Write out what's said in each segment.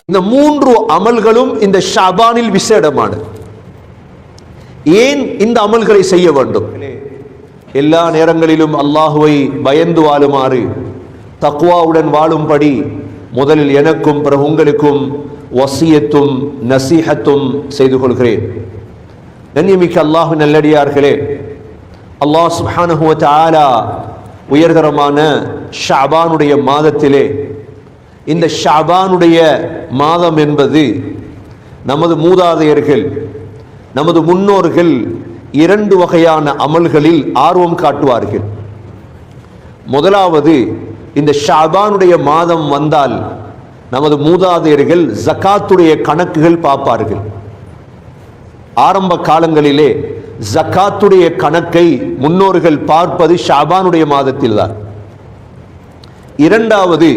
இந்த மூன்று அமல்களும் இந்த ஷாபானில் விசேடமானது. ஏன் இந்த அமல்களை செய்ய வேண்டும்? எல்லா நேரங்களிலும் அல்லாஹுவை பயந்து வாழுமாறு, தக்வாவுடன் வாழும்படி முதலில் எனக்கும் பிறகு உங்களுக்கும் வசியத்தும் நசீஹத்தும் செய்து கொள்கிறேன். கண்ணியமிக்க அல்லாஹ் நல்லடியார்களே, அல்லாஹ் சுப்ஹானஹு வ தஆலா உயர்தரமான ஷஅபானுடைய மாதத்திலே, இந்த ஷஅபானுடைய மாதம் என்பது நமது மூதாதையர்கள், நமது முன்னோர்கள் இரண்டு வகையான அமல்களில் ஆர்வம் காட்டுவார்கள். முதலாவது, இந்த ஷஅபானுடைய மாதம் வந்தால் நமது மூதாதையர்கள் ஜகாத்துடைய கணக்குகள் பார்ப்பார்கள். ஆரம்ப காலங்களிலே ஜகாத்துடைய கணக்கை முன்னோர்கள் பார்ப்பது ஷஅபானுடைய மாதத்தில் தான். இரண்டாவது,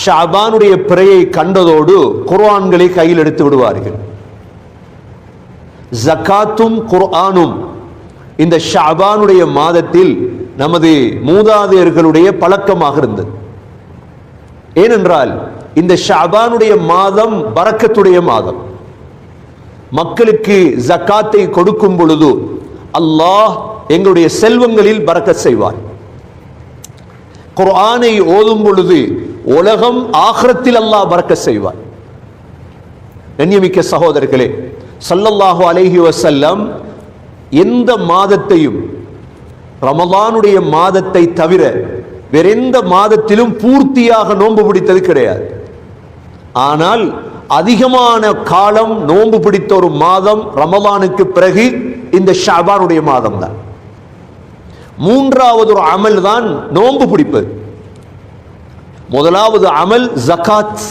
ஷஅபானுடைய பிறையை கண்டதோடு குர்ஆன்களை கையில் எடுத்து விடுவார்கள். ஜகாத்தும் குர்ஆனும் இந்த ஷஅபானுடைய மாதத்தில் நமது மூதாதையர்களுடைய பழக்கமாக இருந்தது. ஏனென்றால் இந்த ஷஅபானுடைய மாதம் பரக்கத்துடைய மாதம். மக்களுக்கு ஜகாத்தை கொடுக்கும் பொழுது அல்லாஹ் எங்களுடைய செல்வங்களில் பரக்கத் செய்வார். குர்ஆனை ஓதும் பொழுது உலகம் ஆகிரத்தில் அல்லாஹ் பரக்கத் செய்வார். கண்ணியமிக்க சகோதரர்களே, ஸல்லல்லாஹு அலைஹி வஸல்லம் எந்த மாதத்தையும் ரமலானுடைய மாதத்தை தவிர வேறெந்த மாதத்திலும் பூர்த்தியாக நோன்பு பிடித்தது கிடையாது. ஆனால் அதிகமான காலம் நோன்பு பிடித்த ஒரு மாதம் ரமலானுக்கு பிறகு இந்த ஷஅபானுடைய மாதம் தான். மூன்றாவது ஒரு அமல் தான் நோன்பு பிடிப்பது. முதலாவது அமல் ஜகாத்.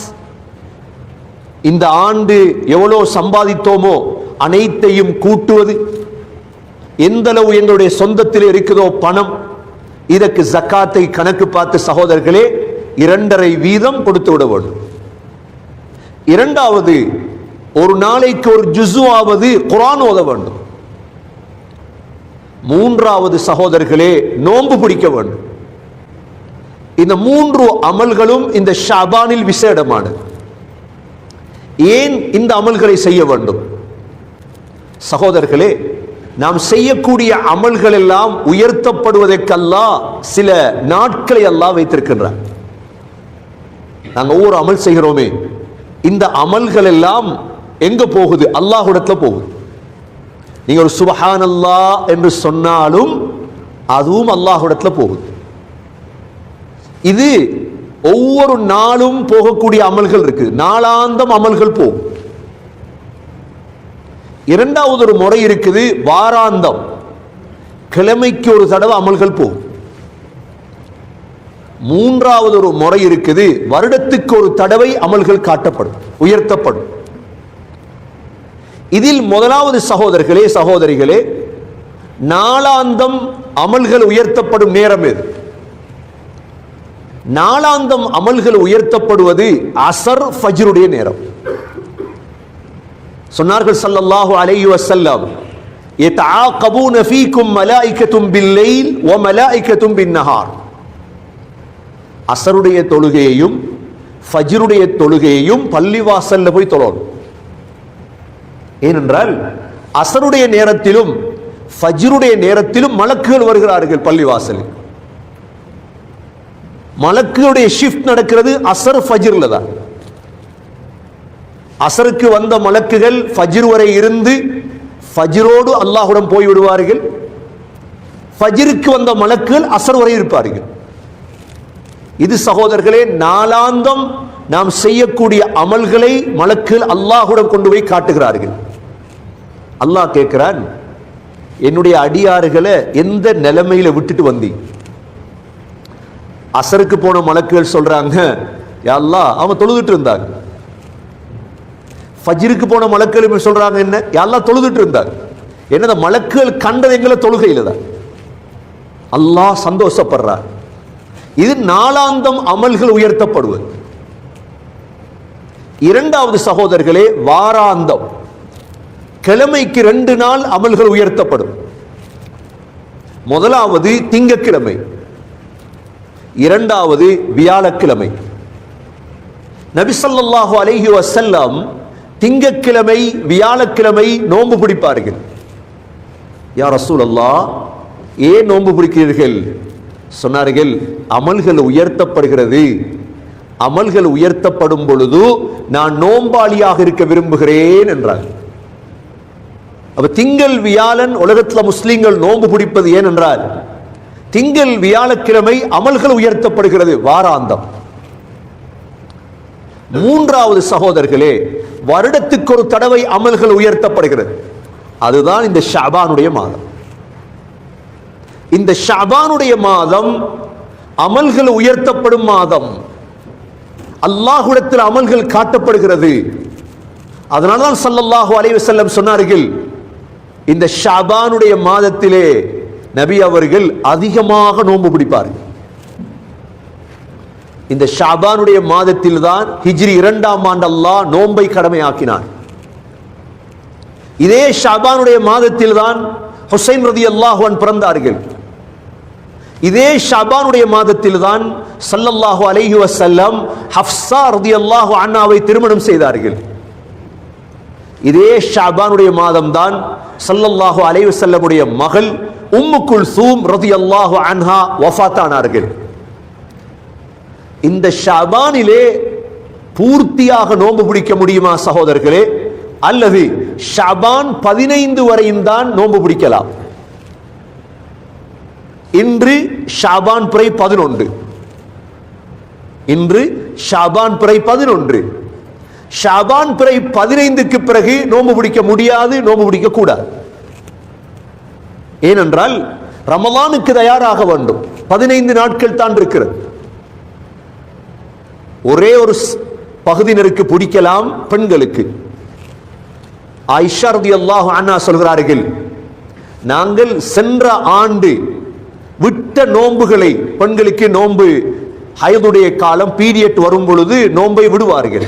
இந்த ஆண்டு எவ்வளவு சம்பாதித்தோமோ அனைத்தையும் கூட்டுவது, எந்த அளவு எங்களுடைய சொந்தத்தில் இருக்குதோ பணம், இதற்கு ஜகாத்தை கணக்கு பார்த்து சகோதரர்களே 2.5% கொடுத்து விட வேண்டும். இரண்டாவது, ஒரு நாளைக்கு ஒரு ஜுஸுவாவது குர்ஆன் ஓத வேண்டும். மூன்றாவது சகோதரர்களே, நோன்பு பிடிக்க வேண்டும். இந்த மூன்று அமல்களும் இந்த ஷஅபானில் விசேடமானது. ஏன் இந்த அமல்களை செய்ய வேண்டும்? சகோதரர்களே, நாம் செய்யக்கூடிய அமல்கள் எல்லாம் உயர்த்தப்படுவதற்கெல்லாம் சில நாட்களை அல்லாஹ் வைத்திருக்கின்றார். நாங்கள் ஒவ்வொரு அமல் செய்கிறோமே, இந்த அமல்கள் எல்லாம் எங்க போகுது? அல்லாஹ்விடத்துல போகுது. நீங்க ஒரு சுப்ஹானல்லாஹ் என்று சொன்னாலும் அதுவும் அல்லாஹ்விடத்துல போகுது. இது ஒவ்வொரு நாளும் போகக்கூடிய அமல்கள் இருக்கு, நாளாந்தம் அமல்கள் போகும். இரண்டாவது ஒரு முறை இருக்குது, வாராந்தம், கிழமைக்கு ஒரு தடவை அமல்கள் போகும். மூன்றாவது ஒரு முறை இருக்குது, வருடத்துக்கு ஒரு தடவை அமல்கள் காட்டப்படும், உயர்த்தப்படும். இதில் முதலாவது சகோதரர்களே, சகோதரிகளே, நாளாந்தம் அமல்கள் உயர்த்தப்படும் நேரம் எது? நாளாந்தம் அமல்கள் உயர்த்தப்படுவது அஸர் ஃபஜ்ருடைய நேரம். சொன்னார்கள் ஸல்லல்லாஹு அலைஹி வஸல்லம், யதஆகபூன ஃபீக்கும் மலாயிகத்தும் பில்லைல் வ மலாயிகத்தும் பின்னஹார். அஸருடைய தொழுகையையும் ஃபஜ்ருடைய தொழுகையையும் பள்ளிவாசல்ல போய் தொழணும். ஏனென்றால் அஸருடைய நேரத்திலும் ஃபஜ்ருடைய நேரத்திலும் மலக்குகள் வருகிறார்கள் பள்ளிவாசலில். மலக்குடைய ஷிஃப்ட் நடக்கிறது அஸர் ஃபஜ்ர்ல தான். அஸருக்கு வந்த மலக்குகள் ஃபஜ்ர் வரை இருந்து ஃபஜ்ரோடு அல்லாஹ்வுடன் போய் விடுவார்கள். ஃபஜ்ருக்கு வந்த மலக்குகள் அஸர் வரை இருப்பார்கள். இது சகோதரர்களே, நாளாந்தம் நாம் செய்யக்கூடிய அமல்களை மலக்குகள் அல்லாஹ்வுடன் கொண்டு போய் காட்டுகிறார்கள். அல்லாஹ் கேட்கிறான், என்னுடைய அடியார்களை எந்த நிலைமையில விட்டுட்டு வந்தீங்க? அஸருக்கு போன மலக்குகள் சொல்றாங்க, யா அல்லாஹ் அவங்க தொழுதுட்டு இருந்தாங்க. ஃபஜ்ருக்கு போன மலக்குகள் சொல்றாங்க, என்ன யா அல்லாஹ் தொழுதுட்டு இருந்தாங்க. என்னது? மலக்குகள் கண்டது எங்களை தொழுகையில தான். அல்லாஹ் சந்தோஷப்படுறார். இது நாளாந்தம் அமல்கள் உயர்த்தப்படுவது. இரண்டாவது சகோதரர்களே, வாராந்தம், கிழமைக்கு 2 நாள் அமல்கள் உயர்த்தப்படும். முதலாவது திங்கட்கிழமை, இரண்டாவது வியாழக்கிழமை. நபி ஸல்லல்லாஹு அலைஹி வஸல்லம் திங்கட்கிழமை வியாழக்கிழமை நோன்பு பிடிப்பார்கள். யா ரசூலல்லாஹ், ஏன் நோன்பு பிடிக்கிறீர்கள்? சொன்னார்கள், அமல்கள் உயர்த்தப்படுகிறது. அமல்கள் உயர்த்தப்படும் பொழுது நான் நோம்பாளியாக இருக்க விரும்புகிறேன் என்றார். அப்ப திங்கள் வியாழன் உலகத்தில் முஸ்லிம்கள் நோன்பு பிடிப்பது ஏன் என்றால், திங்கள் வியாழக்கிழமை அமல்கள் உயர்த்தப்படுகிறது, வாராந்தம். மூன்றாவது சகோதரர்களே, வருடத்துக்கு ஒரு தடவை அமல்கள் உயர்த்தப்படுகிறது. அதுதான் இந்த ஷஅபானுடைய மாதம். இந்த ஷஅபானுடைய மாதம் அமல்கள் உயர்த்தப்படும் மாதம். அல்லாஹ்விடத்தில் அமல்கள் காட்டப்படுகிறது. அதனால்தான் ஸல்லல்லாஹு அலைஹி வஸல்லம் சொன்னார்கள், இந்த ஷஅபானுடைய மாதத்திலே நபி அவர்கள் அதிகமாக நோன்பு பிடிப்பார்கள். இந்த ஷஅபானுடைய மாதத்தில் தான் ஹிஜ்ரி 2ஆம் ஆண்டு அல்லாஹ் நோன்பை கடமையாக்கினார். இதே ஷஅபானுடைய மாதத்தில் தான் ஹுசைன் ரலியல்லாஹு அன்ஹு பிறந்தார்கள். இதே ஷஅபானுடைய மாதத்தில் தான் ஸல்லல்லாஹு அலைஹி வஸல்லம் ஹஃப்ஸா ரலியல்லாஹு அன்ஹாவை திருமணம் செய்தார்கள். இதே ஷஅபானுடைய மாதம் தான் ஸல்லல்லாஹு அலைஹி வஸல்லமுடைய மகள் உம்மு குல்சூம் ரலியல்லாஹு அன்ஹா வஃபாத்தானார்கள். இந்த ஷஅபானிலே பூர்த்தியாக நோன்பு பிடிக்க முடியுமா சகோதரர்களே? அல்லது ஷஅபான் 15 வரையும் தான் நோன்பு பிடிக்கலாம்? இன்று ஷஅபான் பிறை 11. இன்று ஷஅபான் பிறை 11. ஷஅபான் பிறை 15க்கு பிறகு நோன்பு பிடிக்க முடியாது, நோன்பு பிடிக்க கூடாது. ஏனென்றால் ரமலானுக்கு தயாராக வேண்டும். 15 நாட்கள் தான் இருக்கிறது. ஒரே ஒரு பகுதியினருக்கு பிடிக்கலாம், பெண்களுக்கு. ஆயிஷா ரலியல்லாஹு அன்ஹா சொல்கிறார்கள், நாங்கள் சென்ற ஆண்டு விட்ட நோன்புகளை, பெண்களுக்கு நோன்பு ஹைதுடைய காலம் பீரியட் வரும் பொழுது நோன்பை விடுவார்கள்.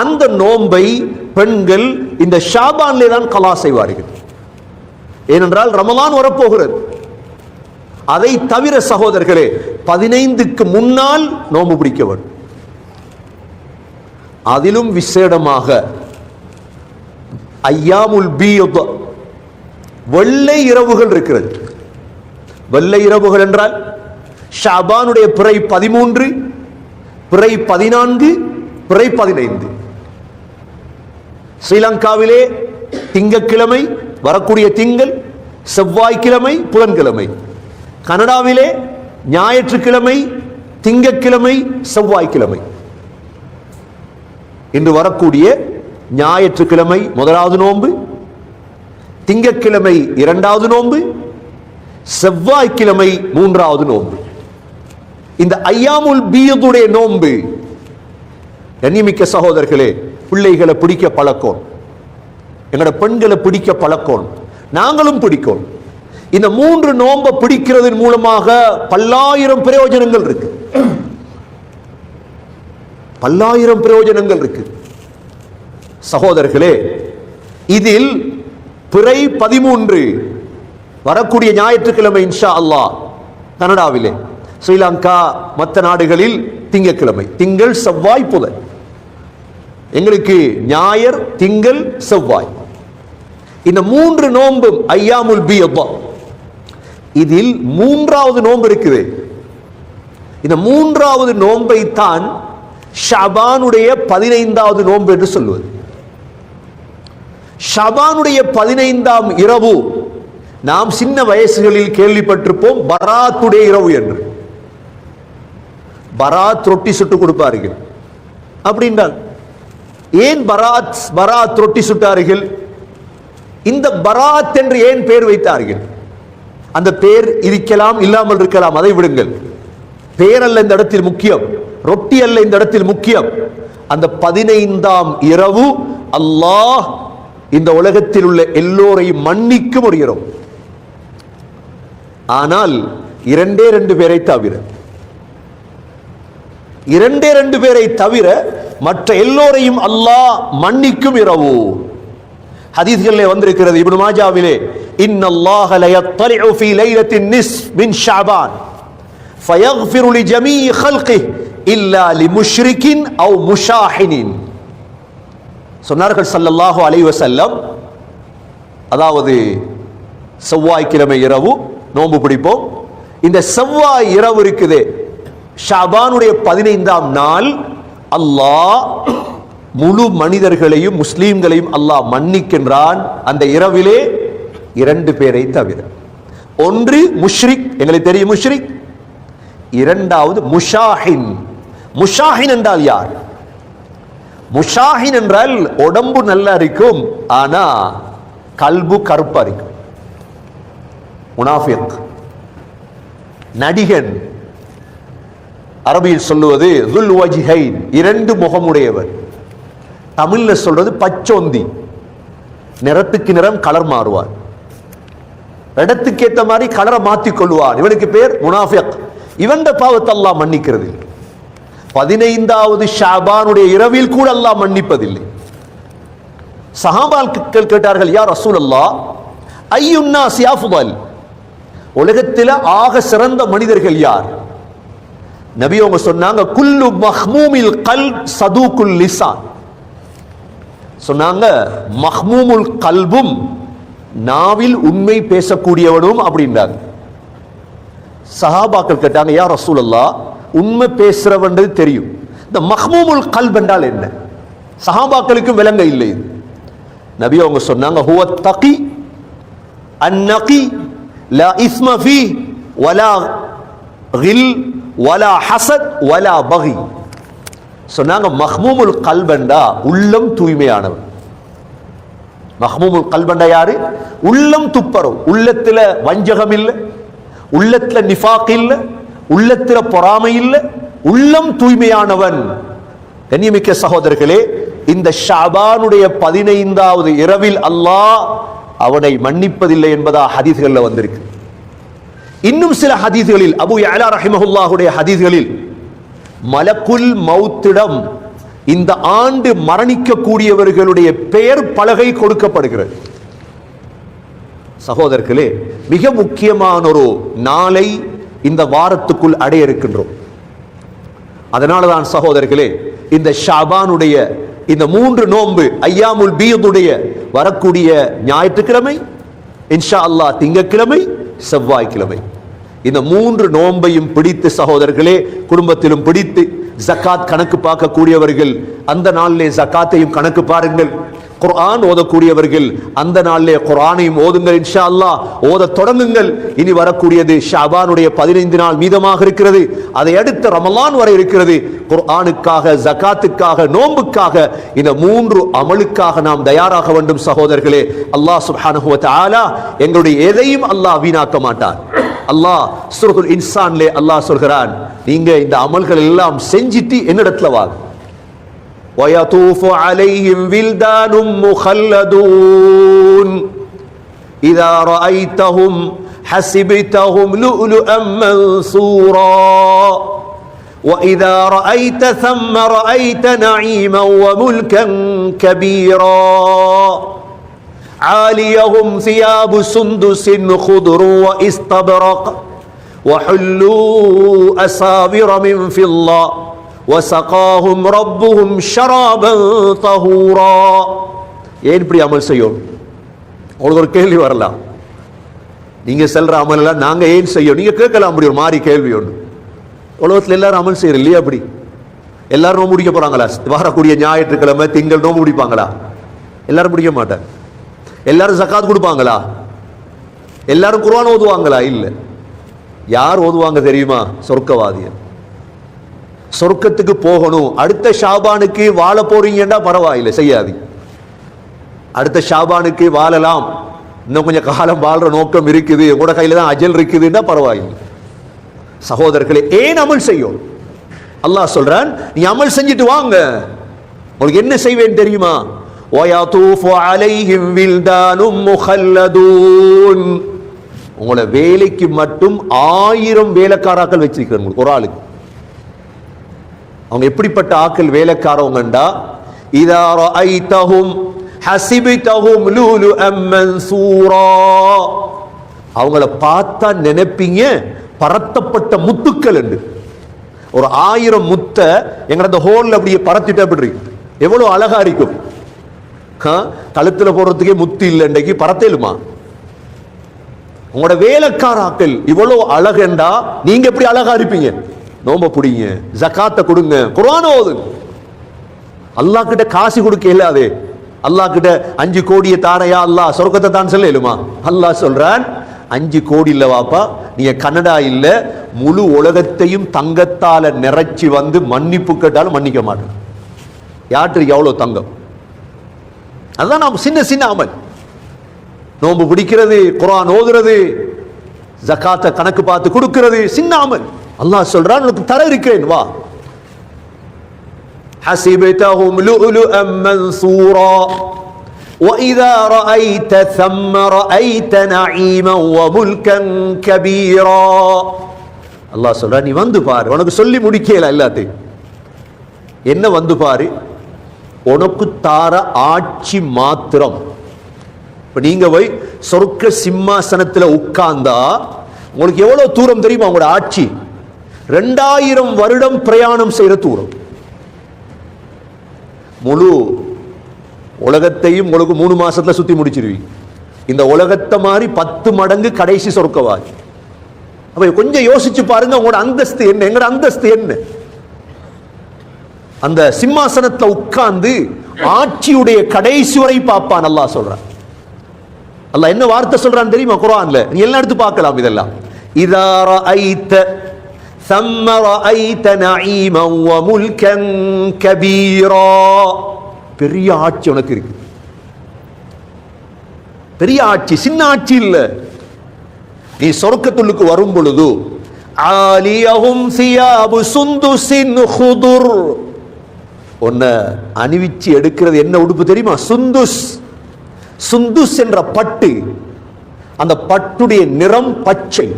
அந்த நோன்பை பெண்கள் இந்த ஷாபான்லே தான் கலா செய்வார்கள். ஏனென்றால் ரமலான் வரப்போகிறது. அதை தவிர சகோதரர்களே, 15க்கு முன்னால் நோன்பு பிடிக்க வேண்டும். அதிலும் விசேடமாக ஐயாமுல் பீத், வெள்ளை இரவுகள் இருக்கிறது. வெள்ளை இரவுகள் என்றால் ஷஅபானுடைய பிறை 13, பிறை 14, பிறை 15. ஸ்ரீலங்காவிலே திங்கட்கிழமை வரக்கூடிய திங்கள், செவ்வாய்க்கிழமை, புதன்கிழமை. கனடாவிலே ஞாயிற்றுக்கிழமை, திங்கட்கிழமை, செவ்வாய்க்கிழமை. இன்று வரக்கூடிய ஞாயிற்றுக்கிழமை முதலாவது நோன்பு, திங்கட்கிழமை 2வது நோன்பு, செவ்வாய்க்கிழமை 3வது நோன்பு. இந்த ஐயாமுல் பீதுடைய நோன்பு கண்ணியமிக்க சகோதரர்களே, பிள்ளைகளை பிடிக்க பழக்கம், எங்களோட பெண்களை பிடிக்க பழக்கம், நாங்களும் பிடிக்கும். இந்த 3 நோன்பை பிடிக்கிறதன் மூலமாக பல்லாயிரம் பிரயோஜனங்கள் இருக்கு. பல்லாயிரம் பிரயோஜனங்கள் இருக்கு சகோதரர்களே. இதில் பிறை 13 வரக்கூடிய ஞாயிற்றுக்கிழமை இன்ஷா அல்லாஹ் கனடாவிலே, ஸ்ரீலங்கா மற்ற நாடுகளில் திங்கட்கிழமை, திங்கள் செவ்வாய் புதன். எங்களுக்கு ஞாயிறு திங்கள் செவ்வாய். இந்த 3 நோன்பும் ஐயாமுல் பீத். இதில் 3வது நோன்பு இருக்குது. இந்த 3வது நோன்பை தான் ஷஅபானுடைய 15வது நோன்பு என்று சொல்வது. ஷஅபானுடைய 15ஆம் இரவு நாம் சின்ன வயசுகளில் கேள்விப்பட்டிருப்போம், பராத்துடைய இரவு என்று. பராத் ரொட்டி சுட்டு கொடுப்பார்கள். அப்படின்றால் ஏன் பராத் ரொட்டி சுட்டார்கள்? இந்த பராத் என்று ஏன் பெயர் வைத்தார்கள்? அந்த பெயர் இருக்கலாம், இல்லாமல் இருக்கலாம், அதை விடுங்கள். பெயர் அல்ல இந்த இடத்தில் முக்கியம், ரொட்டி அல்ல இந்த இடத்தில் முக்கியம். அந்த 15ஆம் இரவு அல்லாஹ் இந்த உலகத்தில் உள்ள எல்லோரையும் மன்னிக்கும் ஒரு இரவு. ஆனால் 2 பேரை தவிர, 2 பேரை தவிர மற்ற எல்லோரையும் அல்லாஹ் மன்னிக்கும் இரவு. ஹதீஸ்களிலே வந்திருக்கிறது, இப்னு மாஜாவிலே, இன்னல்லாஹ லயத்தலிஉ ஃபீ லைலத்தின் நிஸ்ஃப் மின் ஷஅபான் ஃபயக்ஃபிரு லிஜமீஇ ஹல்கிஹி இல்லா லிமுஷ்ரிகின் அவ் முஷாஹினின். சொன்னார்கள் ஸல்லல்லாஹு அலைஹி வஸல்லம், அதாவது செவ்வாய்க்கிழமை இரவு நோன்பு பிடிப்போம். இந்த செவ்வாய் இரவு இருக்குது, ஷாபானுடைய 15ஆம் நாள், அல்லாஹ் முழு மனிதர்களையும் முஸ்லீம்களையும் அல்லாஹ் மன்னிக்கின்றான். அந்த இரவிலே 2 பேரை தவிர. ஒன்று முஷ்ரிக், எங்களுக்கு தெரியும் முஷ்ரிக். இரண்டாவது முஷாஹின். முஷாஹின் என்றால் யார்? முஷாஹின் என்றால் உடம்பு நல்லா இருக்கும், ஆனா கல்பு கருப்பா இருக்கும். முனாஃபிக், நடிகன். அரபியில் சொல்லுவது துல் வஜ்ஹைன், 2 முகமுடையவர். தமிழ்ல சொல்றது பச்சோந்தி, நிறத்துக்கு நிறம் கலர் மாறுவார், இடத்துக்கு ஏற்ற மாதிரி கலரை மாற்றிக் கொள்வார். இவனுக்கு பேர் முனாஃபிக். இவன் பாவத்தை அல்லாஹ் மன்னிக்கிறது. 15வது ஷாபானுடைய இரவில் கூட அல்லாஹ் மன்னிப்பதில்லை. சஹாபாக்கள் கேட்டார்கள், யா ரசூலல்லாஹ், அய்யுன் நாஸி அஃதல், உலகத்தில் ஆக சிறந்த மனிதர்கள் யார்? நபி அவங்க சொன்னாங்க, குல்லு மஹ்மூமில் கல்ப் சதூகுல் லிசான். சொன்னாங்க, மஹ்மூமுல் கல்பும், நாவில் உண்மை பேசக்கூடியவனும் அப்படின்றாங்க. சஹாபாக்கள் கேட்டாங்க, யா ரசூலல்லாஹ், உண்மை பேசுறவன்றது தெரியும், இந்த மஹ்மூமுல் கல்ப் என்றால் என்ன? சஹாபாக்களுக்கும் விளங்க இல்லை. நபி அவங்க சொன்னாங்க, ஹுவ தகி அன்னகி லா இஸ்ம ஃபீ வலா கில் வலா ஹஸத் வலா பகி. சொன்னாங்க, மஹ்மூமுல் கல்ப் என்றா உள்ளம் தூய்மையானவன். மஹ்மூமுல் கல்ப் என்றா யாரு? உள்ளம் துப்பரும், உள்ளத்துல வஞ்சகம் இல்லை, உள்ளத்துல நிஃபாக் இல்லை, உள்ளத்துல பொறாமை இல்லை, உள்ளம் தூய்மையானவன். கண்ணியமிக்க சகோதரர்களே, இந்த ஷாபானுடைய 15வது இரவில் அல்லாஹ் அவனை மன்னிப்பதில்லை என்பதா ஹதீஸ்களில் வந்திருக்கு. இன்னும் சில ஹதீஸ்களில், அபு யஅலா ரஹிமஹுல்லாஹுடைய ஹதீஸ்களில், மலக்குல் மௌத்திடம் இந்த ஆண்டு மரணிக்கக்கூடியவர்களுடைய பெயர் பலகை கொடுக்கப்படுகிறது. சகோதரர்களே, மிக முக்கியமான ஒரு நாளை இந்த வாரத்துக்குள் அடைய இருக்கின்றோம். அதனாலதான் சகோதரர்களே, இந்த ஷாபானுடைய இந்த 3 நோன்பு, ஐயாமுல் பீதுடைய வரக்கூடிய ஞாயிற்றுக்கிழமை, இன்ஷா அல்லாஹ் திங்கட்கிழமை, செவ்வாய்க்கிழமை, இந்த 3 நோன்பையும் பிடித்து சகோதரர்களே, குடும்பத்திலும் பிடித்து ஜக்காத் கணக்கு பார்க்கக்கூடியவர்கள் அந்த நாளிலே ஜக்காத்தையும் கணக்கு பாருங்கள். குர்ஆன் ஓதக்கூடியவர்கள் அந்த நாளிலே குர்ஆனையும் ஓதுங்கள். இன்ஷா அல்லாஹ் ஓத தொடங்குங்கள். இனி வரக்கூடியது ஷாபானுடைய 15 நாள் மீதமாக இருக்கிறது. அதை அடுத்து ரமலான் வரை இருக்கிறது. குர்ஆனுக்காக, ஜக்காத்துக்காக, நோன்புக்காக, இந்த 3 அமலுக்காக நாம் தயாராக வேண்டும் சகோதரர்களே. அல்லாஹ் சுப்ஹானஹு வ தஆலா எங்களுடைய எதையும் அல்லாஹ் வீணாக்க மாட்டான். அல்லாஹ் சூரத்துல் இன்சான்லே அல்லாஹ் சொல்கிறான், நீங்க இந்த அமல்கள் எல்லாம் செஞ்சிட்டு என்னிடத்துல வாங்க. وَيَطُوفُ عَلَيْهِمْ وِلْدَانٌ مُخَلَّدُونَ إِذَا رَأَيْتَهُمْ حَسِبْتَهُمْ لُؤْلُؤًا مَنْثُورًا وَإِذَا رَأَيْتَ ثَمَّ رَأَيْتَ نَعِيمًا وَمُلْكًا كَبِيرًا عَالِيَهُمْ ثِيَابُ سُنْدُسٍ خُضْرٌ وَإِسْتَبْرَقٌ وَحُلُّوا أَسَاوِرَ مِنْ فِضَّةٍ وَسَقَاهُمْ رَبُّهُمْ شَرَابًا طَهُورًا. ஏன் இப்படி அமல் செய்யும்? உங்களுக்கு ஒரு கேள்வி வரலாம், நீங்க செல்ற அமல் எல்லாம் நாங்க ஏன் செய்யும்? நீங்க கேட்கலாம், அப்படி ஒரு மாறி கேள்வி ஒன்று. உலகத்தில் எல்லாரும் அமல் செய்யற இல்லையா? அப்படி எல்லாரும் நோம்பு முடிக்க போறாங்களா? வரக்கூடிய ஞாயிற்றுக்கிழமை திங்கள் நோம்பு முடிப்பாங்களா? எல்லாரும் முடிக்க மாட்டாங்க. எல்லாரும் ஜக்காத் கொடுப்பாங்களா? எல்லாரும் குர்ஆன் ஓதுவாங்களா? இல்ல. யார் ஓதுவாங்க தெரியுமா? சொர்க்கவாதிகள். சொர்க்கத்துக்கு போகணும், அடுத்த ஷாபானுக்கு வாழ போறீங்கன்னா பரவாயில்லை, செய்யாது. அடுத்த ஷாபானுக்கு வாழலாம், இன்னும் கொஞ்சம் காலம் வாழ்ற நோக்கம் இருக்குது, உங்களோட கையில தான் அஜல் இருக்குதுன்னா பரவாயில்லை. சகோதரர்களே, ஏன் அமல் செய்யும்? அல்லாஹ் சொல்றான், நீ அமல் செஞ்சுட்டு வாங்க, உங்களுக்கு என்ன செய்வேன் தெரியுமா? وَيَطُوفُ عَلَيْهِمْ وِلْدَانٌ مُخَلَّدُونَ. உங்களை வேலைக்கு மட்டும் 1000 வேலைக்காராக்கள் வச்சிருக்கிறாங்க ஒரு ஆளுக்கு. அவங்க எப்படிப்பட்ட ஆக்கள் வேலைக்காரவங்கண்டா, இதா ரஅய்தஹும் ஹஸிப்தஹும் லுலுஅம் மன்சூரா. அவங்கள பார்த்தா நினைப்பீங்க பரத்தப்பட்ட முத்துக்கள் என்று. ஒரு 1000 முத்தை எங்க அந்த ஹோல்ல அப்படியே பறத்திட்டு அப்படி எவ்வளவு அழகா இருக்கும். கழுத்துல போடுறதுக்கே முத்து இல்லை, இன்றைக்கு பறத்தேலுமா? உங்களோட வேலைக்காராக்கள் இவ்வளவு அழகண்டா நீங்க எப்படி அழகா இருப்பீங்க? நோம்ப புடிங்க, ஜகாத்தை கொடுங்க, குர்ஆன் ஓதுங்க. அல்லாஹ் கிட்ட காசு கொடுக்க இல்லாதே. அல்லாஹ் கிட்ட 5 கோடியை தாரையா அல்லாஹ் சொர்க்கத்தை தான் சொல்லலுமா? அல்லாஹ் சொல்றான் 5 கோடி இல்ல வாப்பா, நீங்க கனடா இல்ல முழு உலகத்தையும் தங்கத்தால நிறைச்சி வந்து மன்னிப்பு கேட்டாலும் மன்னிக்க மாட்டேன். யாருக்கு எவ்வளவு தங்கம்? அதுதான் நாம் சின்ன சின்ன அமல். நோன்பு பிடிக்கிறது, குர்ஆன் ஓதுறது, ஜகாத்தை கணக்கு பார்த்து கொடுக்கிறது சின்ன அமல். அல்லாஹ் சொல்றான் உனக்கு தர இருக்கிறேன் வா. حسبتهم لؤلؤا منثورا وإذا رأيت ثم رأيت نعيما وملكا كبيرا. அல்லாஹ் சொல்றான் நீ வந்து பாரு, உனக்கு சொல்லி முடிக்கல எல்லாத்தையும். என்ன வந்து பாரு? உனக்கு தார ஆட்சி மாத்திரம். இப்ப நீங்க போய் சொர்க்க சிம்மாசனத்துல உட்கார்ந்தா உங்களுக்கு எவ்வளவு தூரம் தெரியுமா? உங்களோட ஆட்சி 2000 வருடம் பிரயாணம் செய்யற தூரம். முழு உலகத்தையும் உங்களுக்கு 3 மாசத்துல சுத்தி முடிச்சிருவீங்க. இந்த உலகத்தை மாதிரி 10 மடங்கு கடைசி சொர்க்கவாதி. அப்ப கொஞ்சம் யோசிச்சு பாருங்க, உங்களோட அந்தஸ்து என்ன, எங்களோட அந்தஸ்து என்ன? அந்த சிம்மாசனத்துல உட்கார்ந்து ஆட்சியுடைய கடைசி வரை பார்ப்பான். அல்லாஹ் சொல்றான். அல்லாஹ் என்ன வார்த்தை சொல்றான் தெரியுமா குர்ஆன்ல? நீ எல்லாம் எடுத்து பார்க்கலாம். இதெல்லாம் இதா ரஅய்த ثم رأيت نعيما وملكا كبيرا. பெரிய ஆட்சி உனக்கு இருக்கு. பெரிய ஆட்சி, சின்ன ஆட்சி இல்ல. நீ சொர்க்கத்துள்ளுக்கு வரும் பொழுது ஆலியஹும் சியாபு சுந்துஸின் குதுர். உன்ன அணிவிச்சு எடுக்கிறது என்ன உடுப்பு தெரியுமா? சுந்துஸ். சுந்துஸ் என்ற பட்டு, அந்த பட்டுடைய நிறம் பச்சை.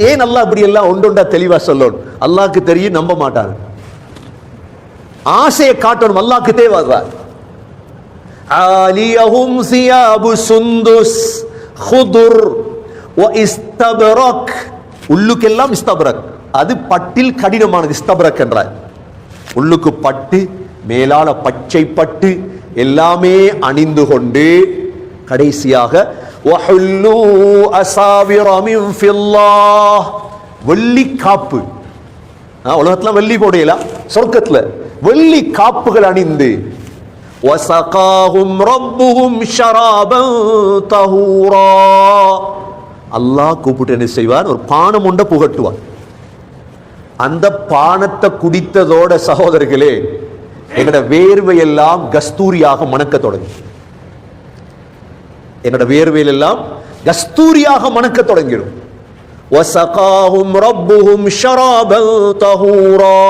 ஏன் அல்லாஹ் இப்படி எல்லாம் ஒன்றொண்டா தெளிவா சொல்லணும்? அல்லாஹ்க்கு தெரியும், நம்ப மாட்டாங்க. ஆசையை காட்டணும், அல்லாஹ்க்கு தேவை. ஆலியஹும் சியாபு சுந்துஸ் குதுர் வ இஸ்தபரக். உள்ளுக்கெல்லாம் இஸ்தபரக், அது பட்டில் கடினமானது. இஸ்தபரக் என்றார் உள்ளுக்கு பட்டு, மேலால பச்சை பட்டு எல்லாமே அணிந்து கொண்டு கடைசியாக வெள்ளி காப்பு. உலகத்துல வெள்ளி போடையில, சொர்க்கத்துல வெள்ளி காப்புகள் அணிந்து அல்லாஹ் கூப்பிட்டு என்ன செய்வார்? ஒரு பானம் ஒன்றை புகட்டுவார். அந்த பானத்தை குடித்ததோட சகோதரர்களே எங்கட வேர்வையெல்லாம் கஸ்தூரியாக மணக்க தொடங்கி. எங்கட வேர்வையில் எல்லாம் கஸ்தூரியாக மணக்க தொடங்கிடும். وَسَقَاهُمْ رَبُّهُمْ شَرَابًا طَهُورًا.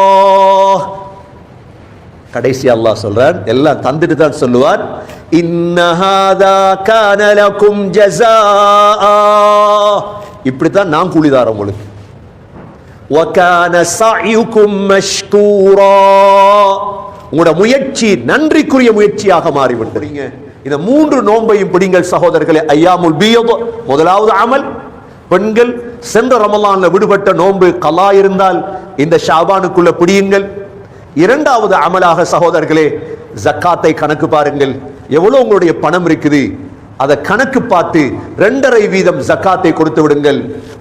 கடைசி அல்லாஹ் சொல்றான், எல்லாம் தந்துட்டு தான் சொல்லுவார், إِنَّ هَذَا كَانَ لَكُمْ جَزَاءً. இப்படித்தான் நான் கூலிதாரம் உங்களுக்கு. وَكَانَ سَعْيُكُمْ مَشْكُورًا. உங்களோட முயற்சி நன்றிக்குரிய முயற்சியாக மாறிவிட்டீங்க. இந்த 3 நோன்பையும் பிடிங்கள் சகோதரர்களே. ஐயாமுல் பீத் முதலாவது அமல். பெண்கள் சென்ற ரமலான்ல விடுபட்ட நோன்பு கலா இருந்தால் இந்த ஷாபானுக்குள்ள பிடியுங்கள். இரண்டாவது அமலாக சகோதரர்களே ஜக்காத்தை கணக்கு பாருங்கள். எவ்வளவு உங்களுடைய பணம் இருக்குது அதை கணக்கு பார்த்து 2.5% ஜக்காத்தை கொடுத்து விடுங்கள்.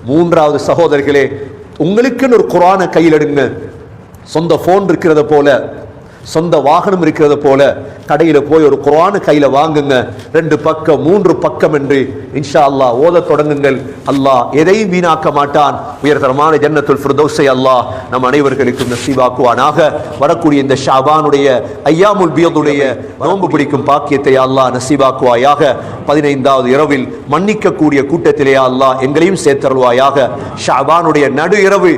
மூன்றாவது சகோதரர்களே உங்களுக்குன்னு ஒரு குர்ஆனை கையில் எடுங்க. சொந்த போன் இருக்கிறத போல, சொந்த வாகனம் இருக்கிறது போல கடையில போய் ஒரு குர்ஆன் கையில வாங்குங்க. 2 பக்கம் 3 பக்கம் என்று இன்ஷா அல்லாஹ் ஓத தொடங்குங்கள். அல்லாஹ் எதையும் வீணாக்க மாட்டான். உயர்தரமான ஜன்னத்துல் ஃபிர்தௌஸை அல்லாஹ் நம் அனைவர்களுக்கும் நசீபாக்குவானாக. வரக்கூடிய இந்த ஷாபானுடைய ஐயாமுல் பீதுடைய நோன்பு பிடிக்கும் பாக்கியத்தை அல்லாஹ் நசீபாக்குவாயாக. 15வது இரவில் மன்னிக்கக்கூடிய கூட்டத்திலே அல்லாஹ் எங்களையும் சேர்த்தருள்வாயாக. ஷாபானுடைய நடு இரவு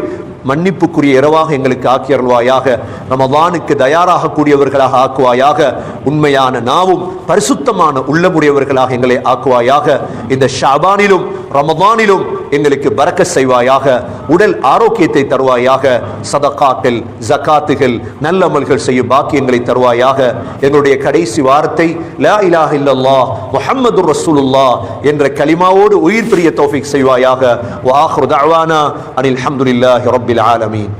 மன்னிப்புக்குரிய இரவாக எங்களுக்கு ஆக்கியருள்வாயாக. ரமலானுக்கு தயாராக கூடியவர்களாக ஆக்குவாயாக. உண்மையான நாவும் பரிசுத்தமான உள்ளமுடையவர்களாக எங்களை ஆக்குவாயாக. இந்த ஷாபானிலும் ரமலானிலும் எங்களுக்கு பரக்கத் செய்வாயாக. உடல் ஆரோக்கியத்தை தருவாயாக. சதகாக்கள், ஜகாத்துகள், நல்லமல்கள் செய்யும் பாக்கியங்களை தருவாயாக. எங்களுடைய கடைசி வார்த்தை லா இலாஹ இல்லல்லாஹ் முஹம்மதுர் ரசூலுல்லாஹ் என்ற கலிமாவோடு உயிர் பிரிய தௌஃபீக் செய்வாயாக. வ ஆகிரு தஅவானா அனில் ஹம்துலில்லாஹி ரப்பில் ஆலமீன்.